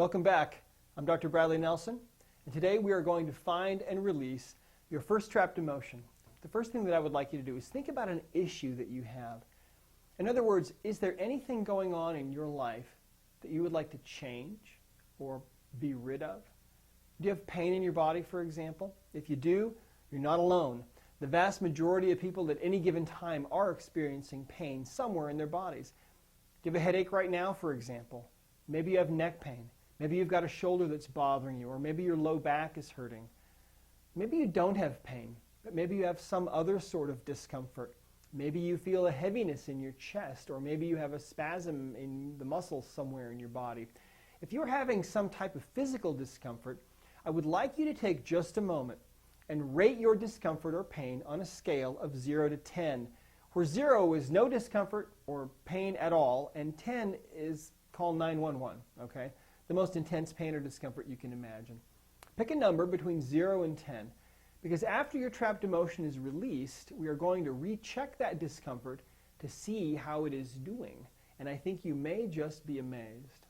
Welcome back. I'm Dr. Bradley Nelson, and today we are going to find and release your first trapped emotion. The first thing that I would like you to do is think about an issue that you have. In other words, is there anything going on in your life that you would like to change or be rid of? Do you have pain in your body, for example? If you do, you're not alone. The vast majority of people at any given time are experiencing pain somewhere in their bodies. Do you have a headache right now, for example? Maybe you have neck pain. Maybe you've got a shoulder that's bothering you, or maybe your low back is hurting. Maybe you don't have pain, but maybe you have some other sort of discomfort. Maybe you feel a heaviness in your chest, or maybe you have a spasm in the muscles somewhere in your body. If you're having some type of physical discomfort, I would like you to take just a moment and rate your discomfort or pain on a scale of 0 to 10, where 0 is no discomfort or pain at all, and 10 is call 911, okay? The most intense pain or discomfort you can imagine. Pick a number between 0 and 10, because after your trapped emotion is released, we are going to recheck that discomfort to see how it is doing, and I think you may just be amazed.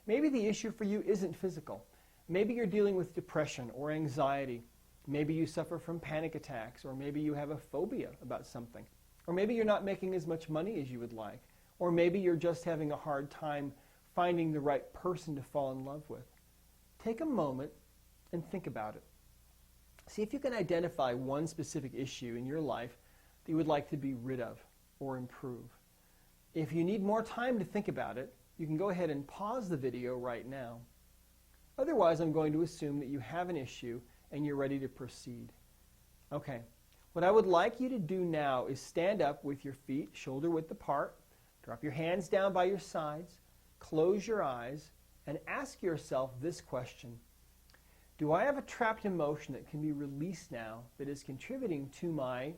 Maybe the issue for you isn't physical. Maybe you're dealing with depression or anxiety. Maybe you suffer from panic attacks, or maybe you have a phobia about something. Or maybe you're not making as much money as you would like. Or maybe you're just having a hard time finding the right person to fall in love with. Take a moment and think about it. See if you can identify one specific issue in your life that you would like to be rid of or improve. If you need more time to think about it, you can go ahead and pause the video right now. Otherwise, I'm going to assume that you have an issue and you're ready to proceed. Okay, what I would like you to do now is stand up with your feet shoulder width apart, drop your hands down by your sides, close your eyes, and ask yourself this question. Do I have a trapped emotion that can be released now that is contributing to my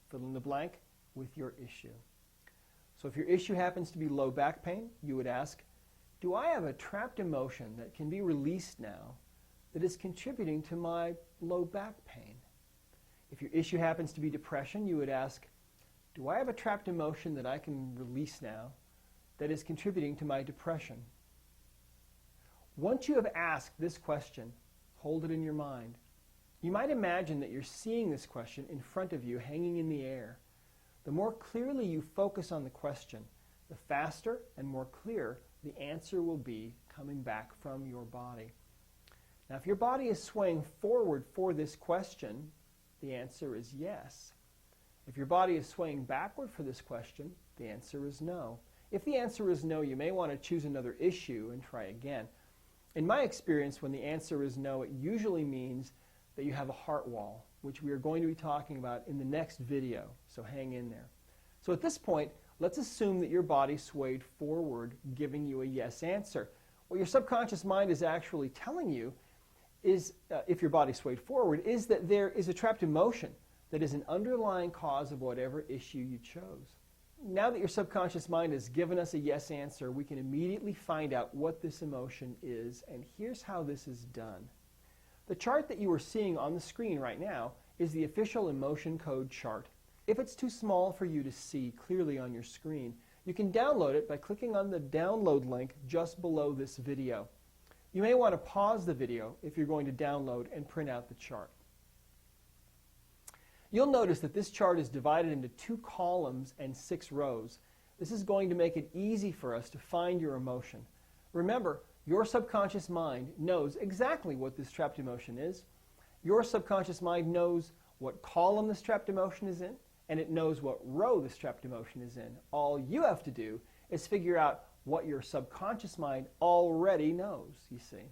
fill in the blank with your issue? So if your issue happens to be low back pain, you would ask, do I have a trapped emotion that can be released now that is contributing to my low back pain? If your issue happens to be depression, you would ask, do I have a trapped emotion that I can release now that is contributing to my depression? Once you have asked this question, hold it in your mind. You might imagine that you're seeing this question in front of you hanging in the air. The more clearly you focus on the question, the faster and more clear the answer will be coming back from your body. Now, if your body is swaying forward for this question, the answer is yes. If your body is swaying backward for this question, the answer is no. If the answer is no, you may want to choose another issue and try again. In my experience, when the answer is no, it usually means that you have a heart wall, which we are going to be talking about in the next video, so hang in there. So at this point, let's assume that your body swayed forward, giving you a yes answer. What your subconscious mind is actually telling you is, if your body swayed forward, is that there is a trapped emotion that is an underlying cause of whatever issue you chose. Now that your subconscious mind has given us a yes answer, we can immediately find out what this emotion is, and here's how this is done. The chart that you are seeing on the screen right now is the official emotion code chart. If it's too small for you to see clearly on your screen, you can download it by clicking on the download link just below this video. You may want to pause the video if you're going to download and print out the chart. You'll notice that this chart is divided into 2 columns and 6 rows. This is going to make it easy for us to find your emotion. Remember, your subconscious mind knows exactly what this trapped emotion is. Your subconscious mind knows what column this trapped emotion is in, and it knows what row this trapped emotion is in. All you have to do is figure out what your subconscious mind already knows, you see.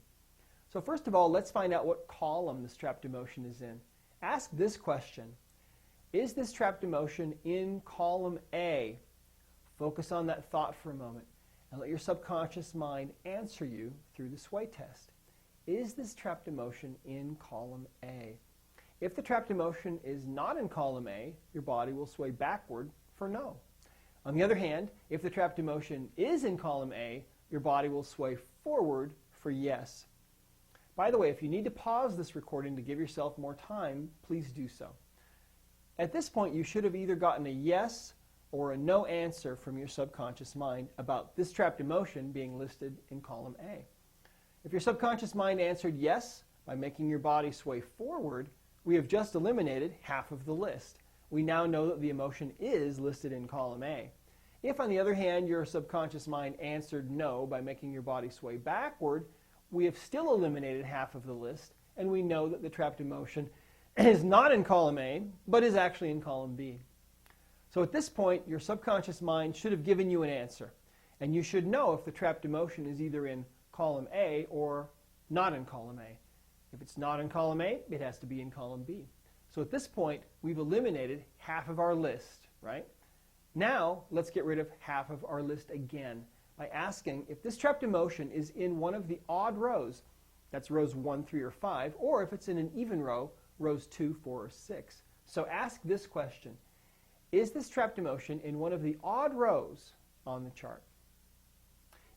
So first of all, let's find out what column this trapped emotion is in. Ask this question. Is this trapped emotion in column A? Focus on that thought for a moment and let your subconscious mind answer you through the sway test. Is this trapped emotion in column A? If the trapped emotion is not in column A, your body will sway backward for no. On the other hand, if the trapped emotion is in column A, your body will sway forward for yes. By the way, if you need to pause this recording to give yourself more time, please do so. At this point, you should have either gotten a yes or a no answer from your subconscious mind about this trapped emotion being listed in column A. If your subconscious mind answered yes by making your body sway forward, we have just eliminated half of the list. We now know that the emotion is listed in column A. If, on the other hand, your subconscious mind answered no by making your body sway backward, we have still eliminated half of the list, and we know that the trapped emotion is not in column A, but is actually in column B. So at this point, your subconscious mind should have given you an answer, and you should know if the trapped emotion is either in column A or not in column A. If it's not in column A, it has to be in column B. So at this point, we've eliminated half of our list, right? Now, let's get rid of half of our list again by asking if this trapped emotion is in one of the odd rows, that's rows 1, 3, or 5, or if it's in an even row, rows 2, 4, or 6. So ask this question: is this trapped emotion in one of the odd rows on the chart?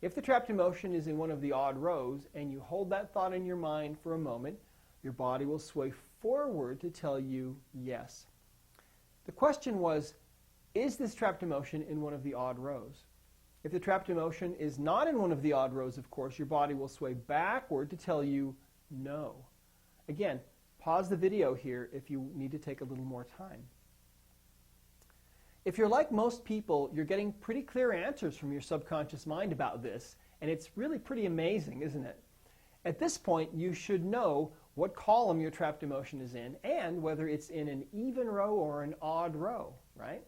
If the trapped emotion is in one of the odd rows and you hold that thought in your mind for a moment, your body will sway forward to tell you yes. The question was, is this trapped emotion in one of the odd rows? If the trapped emotion is not in one of the odd rows, of course, your body will sway backward to tell you no. Again, pause the video here if you need to take a little more time. If you're like most people, you're getting pretty clear answers from your subconscious mind about this, and it's really pretty amazing, isn't it? At this point, you should know what column your trapped emotion is in and whether it's in an even row or an odd row, right?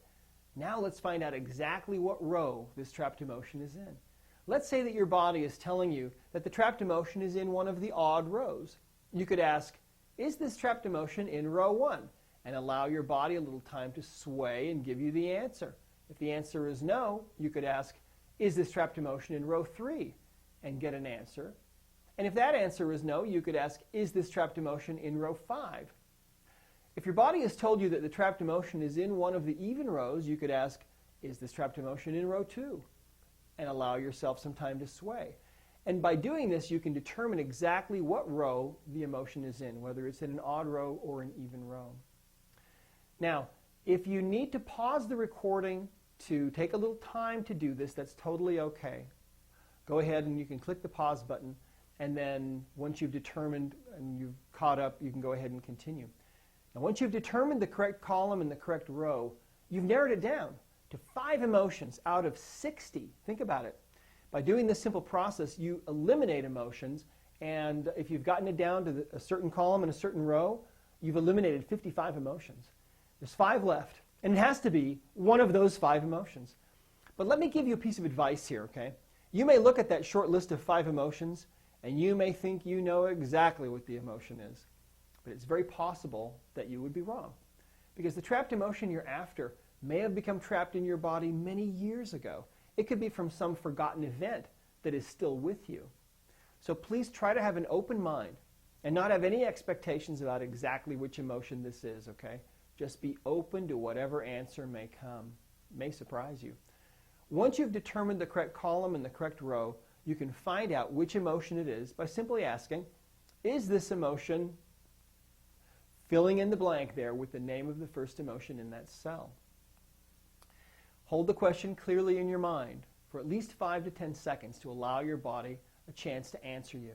Now let's find out exactly what row this trapped emotion is in. Let's say that your body is telling you that the trapped emotion is in one of the odd rows. You could ask, is this trapped emotion in row 1? And allow your body a little time to sway and give you the answer. If the answer is no, you could ask, is this trapped emotion in row 3? And get an answer. And if that answer is no, you could ask, is this trapped emotion in row 5? If your body has told you that the trapped emotion is in one of the even rows, you could ask, is this trapped emotion in row 2? And allow yourself some time to sway. And by doing this, you can determine exactly what row the emotion is in, whether it's in an odd row or an even row. Now, if you need to pause the recording to take a little time to do this, that's totally okay. Go ahead and you can click the pause button, and then once you've determined and you've caught up, you can go ahead and continue. Now, once you've determined the correct column and the correct row, you've narrowed it down to 5 emotions out of 60. Think about it. By doing this simple process, you eliminate emotions, and if you've gotten it down to a certain column and a certain row, you've eliminated 55 emotions. There's 5 left, and it has to be one of those 5 emotions. But let me give you a piece of advice here, okay? You may look at that short list of 5 emotions, and you may think you know exactly what the emotion is. But it's very possible that you would be wrong, because the trapped emotion you're after may have become trapped in your body many years ago. It could be from some forgotten event that is still with you. So please try to have an open mind and not have any expectations about exactly which emotion this is, okay? Just be open to whatever answer may come. It may surprise you. Once you've determined the correct column and the correct row, you can find out which emotion it is by simply asking, is this emotion, filling in the blank there with the name of the first emotion in that cell. Hold the question clearly in your mind for at least 5 to 10 seconds to allow your body a chance to answer you.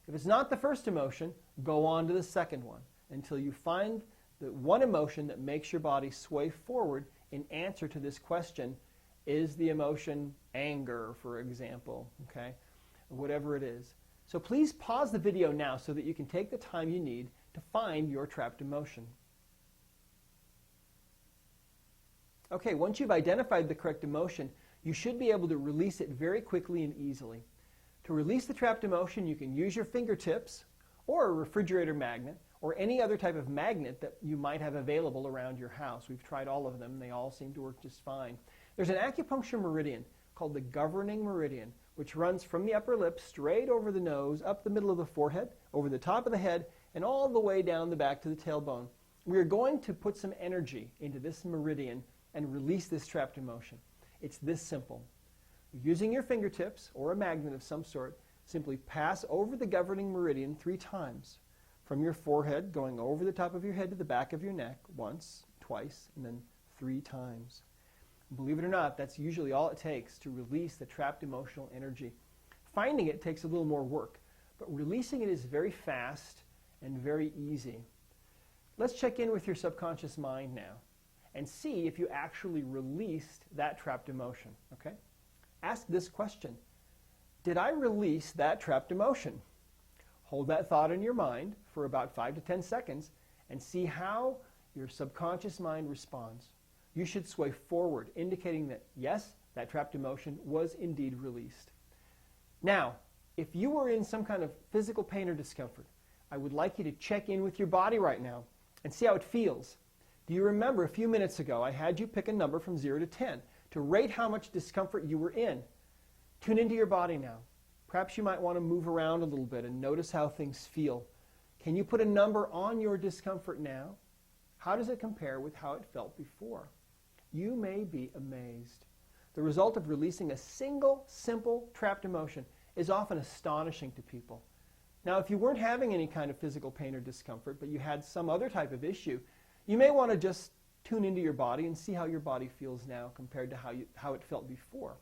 If it's not the first emotion, go on to the second one until you find the one emotion that makes your body sway forward in answer to this question. Is the emotion anger, for example, okay? Or whatever it is. So please pause the video now so that you can take the time you need to find your trapped emotion. Okay, once you've identified the correct emotion, you should be able to release it very quickly and easily. To release the trapped emotion, you can use your fingertips or a refrigerator magnet or any other type of magnet that you might have available around your house. We've tried all of them, and they all seem to work just fine. There's an acupuncture meridian called the governing meridian, which runs from the upper lip straight over the nose, up the middle of the forehead, over the top of the head, and all the way down the back to the tailbone. We are going to put some energy into this meridian and release this trapped emotion. It's this simple. Using your fingertips or a magnet of some sort, simply pass over the governing meridian 3 times. From your forehead, going over the top of your head to the back of your neck, once, twice, and then 3 times. Believe it or not, that's usually all it takes to release the trapped emotional energy. Finding it takes a little more work, but releasing it is very fast and very easy. Let's check in with your subconscious mind now and see if you actually released that trapped emotion, okay? Ask this question: did I release that trapped emotion? Hold that thought in your mind for about 5 to 10 seconds and see how your subconscious mind responds. You should sway forward, indicating that, yes, that trapped emotion was indeed released. Now, if you were in some kind of physical pain or discomfort, I would like you to check in with your body right now and see how it feels. Do you remember a few minutes ago I had you pick a number from 0 to 10 to rate how much discomfort you were in? Tune into your body now. Perhaps you might want to move around a little bit and notice how things feel. Can you put a number on your discomfort now? How does it compare with how it felt before? You may be amazed. The result of releasing a single, simple, trapped emotion is often astonishing to people. Now, if you weren't having any kind of physical pain or discomfort, but you had some other type of issue, you may want to just tune into your body and see how your body feels now compared to how it felt before.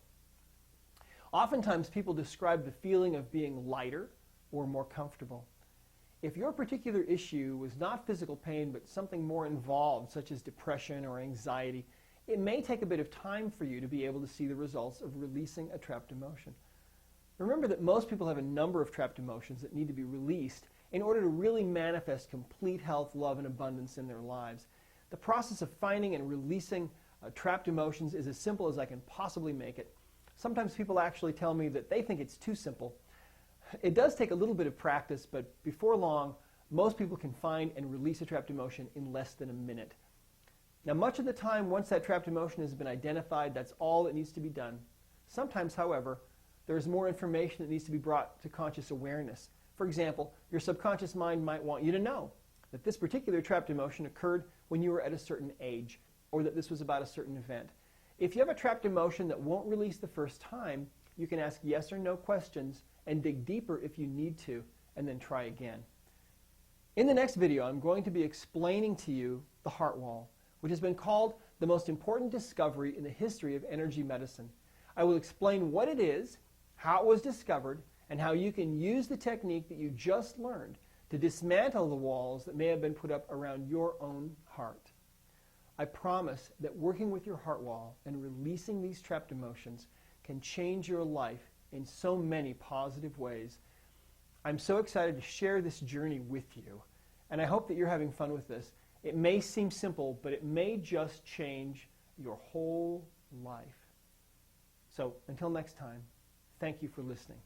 Oftentimes, people describe the feeling of being lighter or more comfortable. If your particular issue was not physical pain, but something more involved, such as depression or anxiety, it may take a bit of time for you to be able to see the results of releasing a trapped emotion. Remember that most people have a number of trapped emotions that need to be released in order to really manifest complete health, love, and abundance in their lives. The process of finding and releasing trapped emotions is as simple as I can possibly make it. Sometimes people actually tell me that they think it's too simple. It does take a little bit of practice, but before long, most people can find and release a trapped emotion in less than a minute. Now, much of the time, once that trapped emotion has been identified, that's all that needs to be done. Sometimes, however, there's more information that needs to be brought to conscious awareness. For example, your subconscious mind might want you to know that this particular trapped emotion occurred when you were at a certain age, or that this was about a certain event. If you have a trapped emotion that won't release the first time, you can ask yes or no questions and dig deeper if you need to, and then try again. In the next video, I'm going to be explaining to you the heart wall, which has been called the most important discovery in the history of energy medicine. I will explain what it is, how it was discovered, and how you can use the technique that you just learned to dismantle the walls that may have been put up around your own heart. I promise that working with your heart wall and releasing these trapped emotions can change your life in so many positive ways. I'm so excited to share this journey with you, and I hope that you're having fun with this. It may seem simple, but it may just change your whole life. So until next time, thank you for listening.